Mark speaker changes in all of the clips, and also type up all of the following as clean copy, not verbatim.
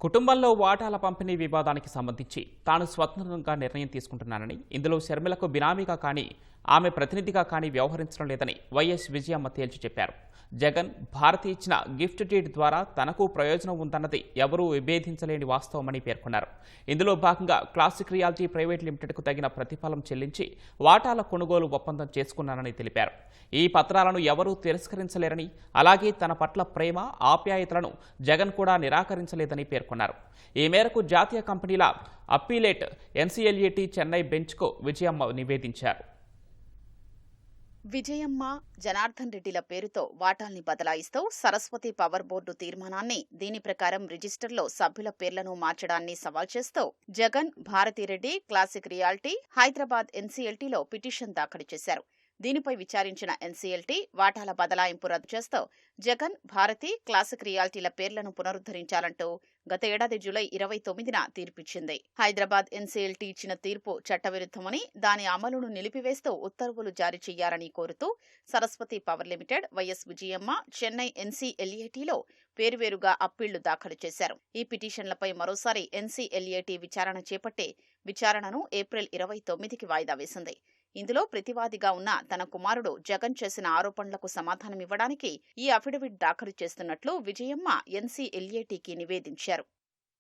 Speaker 1: కుటుంబంలో వాటాల పంపిణీ వివాదానికి సంబంధించి తాను స్వతంత్రంగా నిర్ణయం తీసుకుంటున్నానని, ఇందులో షర్మిలకు బినామీగా కానీ ఆమె ప్రతినిధిగా కానీ వ్యవహరించడం లేదని వైఎస్ విజయమ్మ తేల్చి చెప్పారు. జగన్ భారతి ఇచ్చిన గిఫ్ట్ డీడ్ ద్వారా తనకు ప్రయోజనం ఉందన్నది ఎవరూ విభేదించలేని వాస్తవమని పేర్కొన్నారు. ఇందులో భాగంగా క్లాసిక్ రియాలిటీ ప్రైవేట్ లిమిటెడ్కు తగిన ప్రతిఫలం చెల్లించి వాటాల కొనుగోలు ఒప్పందం చేసుకున్నానని తెలిపారు. ఈ పత్రాలను ఎవరూ తిరస్కరించలేరని, అలాగే తన పట్ల ప్రేమ ఆప్యాయతలను జగన్ కూడా నిరాకరించలేదని పేర్కొన్నారు. ఈ మేరకు జాతీయ కంపెనీల అప్పీలేట్ ఎన్సీఎల్ఏటీ చెన్నై బెంచ్కు విజయమ్మ నివేదించారు.
Speaker 2: విజయమ్మ, జనార్దన్ రెడ్డిల పేరుతో వాటాల్ని బదలాయిస్తూ సరస్వతి పవర్ బోర్డు తీర్మానాన్ని, దీని ప్రకారం రిజిస్టర్లో సభ్యుల పేర్లను మార్చడాన్ని సవాల్ చేస్తూ జగన్, భారతిరెడ్డి, క్లాసిక్ రియాలిటీ, హైదరాబాద్ ఎన్సీఎల్టీలో పిటిషన్ దాఖలు చేశారు. దీనిపై విచారించిన ఎన్సీఎల్టీ వాటాల బదలాయింపు రద్దు చేస్తూ జగన్, భారతి, క్లాసిక్ రియాలిటీల పేర్లను పునరుద్ధరించాలంటూ గత ఏడాది జూలై 29న తీర్పిచ్చింది. హైదరాబాద్ ఎన్సీఎల్టీ ఇచ్చిన తీర్పు చట్టవిరుద్ధమని, దాని అమలును నిలిపివేస్తూ ఉత్తర్వులు జారీ చేయాలని కోరుతూ Saraswati power limited, YS Vijayamma, Chennai ఎన్సీఎల్ఏటీలో వేరువేరుగా అప్పీళ్లు దాఖలు చేశారు. ఈ పిటిషన్లపై మరోసారి ఎన్సీఎల్ఏటీ విచారణ చేపట్టి విచారణను ఏప్రిల్ 29కి వాయిదా వేసింది. ఇందులో ప్రతివాదిగా ఉన్న తన కుమారుడు జగన్ చేసిన ఆరోపణలకు సమాధానమివ్వడానికి ఈ అఫిడవిట్ దాఖలు చేస్తున్నట్లు విజయమ్మ ఎన్సీఎల్ఏటీకి నివేదించారు.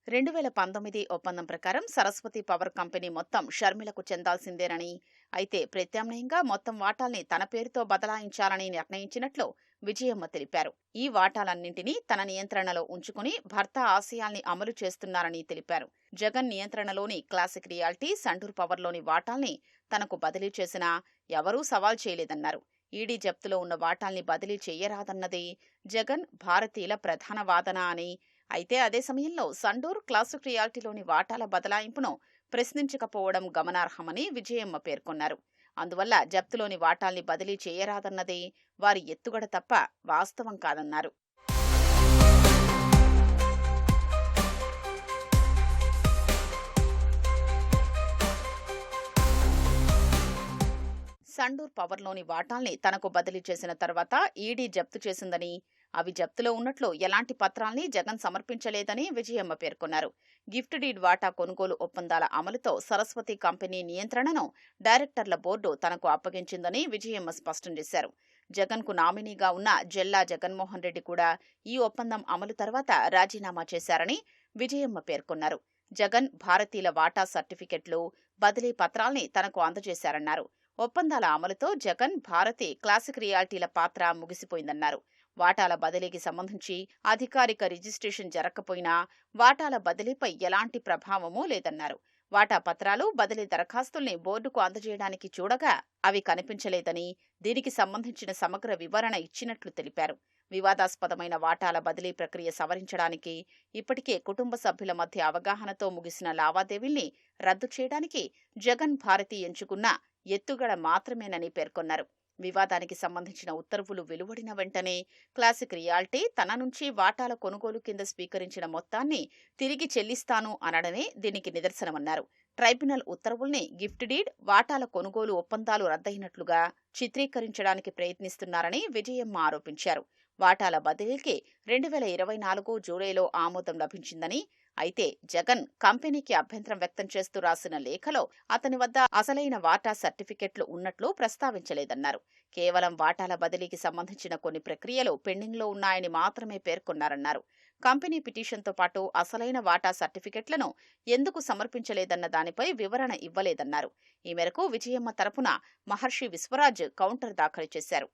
Speaker 2: 2019 ఒప్పందం ప్రకారం సరస్వతి పవర్ కంపెనీ మొత్తం షర్మిలకు చెందాల్సిందేనని, అయితే ప్రత్యామ్నాయంగా మొత్తం వాటాల్ని తన పేరుతో బదలాయించాలని నిర్ణయించినట్లు విజయమ్మ తెలిపారు. ఈ వాటాలన్నింటినీ తన నియంత్రణలో ఉంచుకుని భర్త ఆశయాల్ని అమలు చేస్తున్నారని తెలిపారు. జగన్ నియంత్రణలోని క్లాసిక్ రియాలిటీ, సండూర్ పవర్లోని వాటాల్ని తనకు బదిలీ చేసినా ఎవరూ సవాల్ చేయలేదన్నారు. ఈడీ జప్తులో ఉన్న వాటాల్ని బదిలీ చేయరాదన్నది జగన్, భారతీయుల ప్రధాన వాదన అని, అయితే అదే సమయంలో సండూర్, క్లాసిక్ రియాలిటీలోని వాటాల బదలాయింపును ప్రశ్నించకపోవడం గమనార్హమని విజయమ్మ పేర్కొన్నారు. అందువల్ల జప్తులోని వాటాల్ని బదిలీ చేయరాదన్నది వారి ఎత్తుగడ తప్ప వాస్తవం కాదన్నారు. సండూర్ పవర్లోని వాటాల్ని తనకు బదిలీ చేసిన తర్వాత ఈడీ జప్తు చేసిందని, అవి జప్తులో ఉన్నట్లు ఎలాంటి పత్రాల్ని జగన్ సమర్పించలేదని విజయమ్మ పేర్కొన్నారు. గిఫ్ట్ డీడ్ వాటా కొనుగోలు ఒప్పందాల అమలుతో సరస్వతి కంపెనీ నియంత్రణను డైరెక్టర్ల బోర్డు తనకు అప్పగించిందని విజయమ్మ స్పష్టం చేశారు. జగన్కు నామినీగా ఉన్న జెల్లా జగన్మోహన్ రెడ్డి కూడా ఈ ఒప్పందం అమలు తర్వాత రాజీనామా చేశారని విజయమ్మ పేర్కొన్నారు. జగన్, భారతీయుల వాటా సర్టిఫికెట్లు, బదిలీ పత్రాల్ని తనకు అందజేశారన్నారు. ఒప్పందాల అమలుతో జగన్, భారతి, క్లాసిక్ రియాలిటీల పాత్ర ముగిసిపోయిందన్నారు. వాటాల బదిలీకి సంబంధించి అధికారిక రిజిస్ట్రేషన్ జరగకపోయినా వాటాల బదిలీపై ఎలాంటి ప్రభావమూ లేదన్నారు. వాటా పత్రాలు, బదిలీ దరఖాస్తుల్ని బోర్డుకు అందజేయడానికి చూడగా అవి కనిపించలేదని, దీనికి సంబంధించిన సమగ్ర వివరణ ఇచ్చినట్లు తెలిపారు. వివాదాస్పదమైన వాటాల బదిలీ ప్రక్రియ సవరించడానికి, ఇప్పటికే కుటుంబ సభ్యుల మధ్య అవగాహనతో ముగిసిన లావాదేవీల్ని రద్దు చేయడానికి జగన్, భారతి ఎంచుకున్న ఎత్తుగడ మాత్రమేనని పేర్కొన్నారు. వివాదానికి సంబంధించిన ఉత్తర్వులు వెలువడిన వెంటనే క్లాసిక్ రియాలిటీ తన నుంచి వాటాల కొనుగోలు కింద స్వీకరించిన మొత్తాన్ని తిరిగి చెల్లిస్తాను అనడమే దీనికి నిదర్శనమన్నారు. ట్రైబ్యునల్ ఉత్తర్వుల్ని గిఫ్ట్ డీడ్, వాటాల కొనుగోలు ఒప్పందాలు రద్దయినట్లుగా చిత్రీకరించడానికి ప్రయత్నిస్తున్నారని విజయమ్మ ఆరోపించారు. వాటాల బదిలీకి 2024 జూలైలో ఆమోదం లభించిందని, అయితే జగన్ కంపెనీకి అభ్యంతరం వ్యక్తం చేస్తూ రాసిన లేఖలో అతని వద్ద అసలైన వాటా సర్టిఫికెట్లు ఉన్నట్లు ప్రస్తావించలేదన్నారు. కేవలం వాటాల బదిలీకి సంబంధించిన కొన్ని ప్రక్రియలు పెండింగ్లో ఉన్నాయని మాత్రమే పేర్కొన్నారన్నారు. కంపెనీ పిటిషన్తో పాటు అసలైన వాటా సర్టిఫికెట్లను ఎందుకు సమర్పించలేదన్న దానిపై వివరణ ఇవ్వలేదన్నారు. ఈ మేరకు విజయమ్మ తరపున మహర్షి విశ్వరాజ్ కౌంటర్ దాఖలు చేశారు.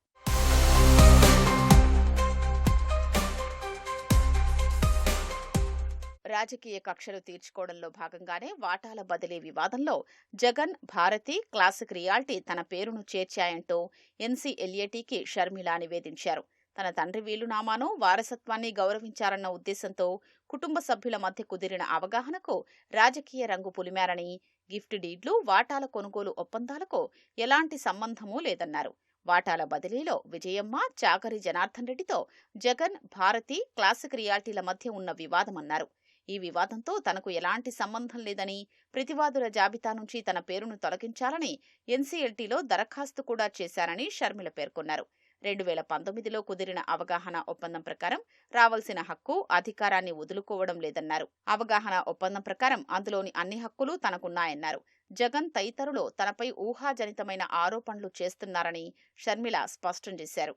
Speaker 2: రాజకీయ కక్షలు తీర్చుకోవడంలో భాగంగానే వాటాల బదిలీ వివాదంలో జగన్, భారతి, క్లాసిక్ రియాలిటీ తన పేరును చేర్చాయంటూ ఎన్సీఎల్ఏటీకి షర్మిల నివేదించారు. తన తండ్రి వీలునామాను, వారసత్వాన్ని గౌరవించారన్న ఉద్దేశంతో కుటుంబ సభ్యుల మధ్య కుదిరిన అవగాహనకు రాజకీయ రంగు పులిమారని, గిఫ్ట్ డీడ్లు, వాటాల కొనుగోలు ఒప్పందాలకు ఎలాంటి సంబంధమూ లేదన్నారు. వాటాల బదిలీలో విజయమ్మ, చాగరి జనార్దన్ రెడ్డితో జగన్, భారతి, క్లాసిక్ రియాలిటీల మధ్య ఉన్న వివాదమన్నారు. ఈ వివాదంతో తనకు ఎలాంటి సంబంధం లేదని, ప్రతివాదుల జాబితా నుంచి తన పేరును తొలగించాలని ఎన్సీఎల్టీలో దరఖాస్తు కూడా చేశారని షర్మిల పేర్కొన్నారు. 2019లో కుదిరిన అవగాహన ఒప్పందం ప్రకారం రావాల్సిన హక్కు, అధికారాన్ని వదులుకోవడం లేదన్నారు. అవగాహన ఒప్పందం ప్రకారం అందులోని అన్ని హక్కులు తనకున్నాయన్నారు. జగన్ తదితరులు తనపై ఊహాజనితమైన ఆరోపణలు చేస్తున్నారని షర్మిల స్పష్టం చేశారు.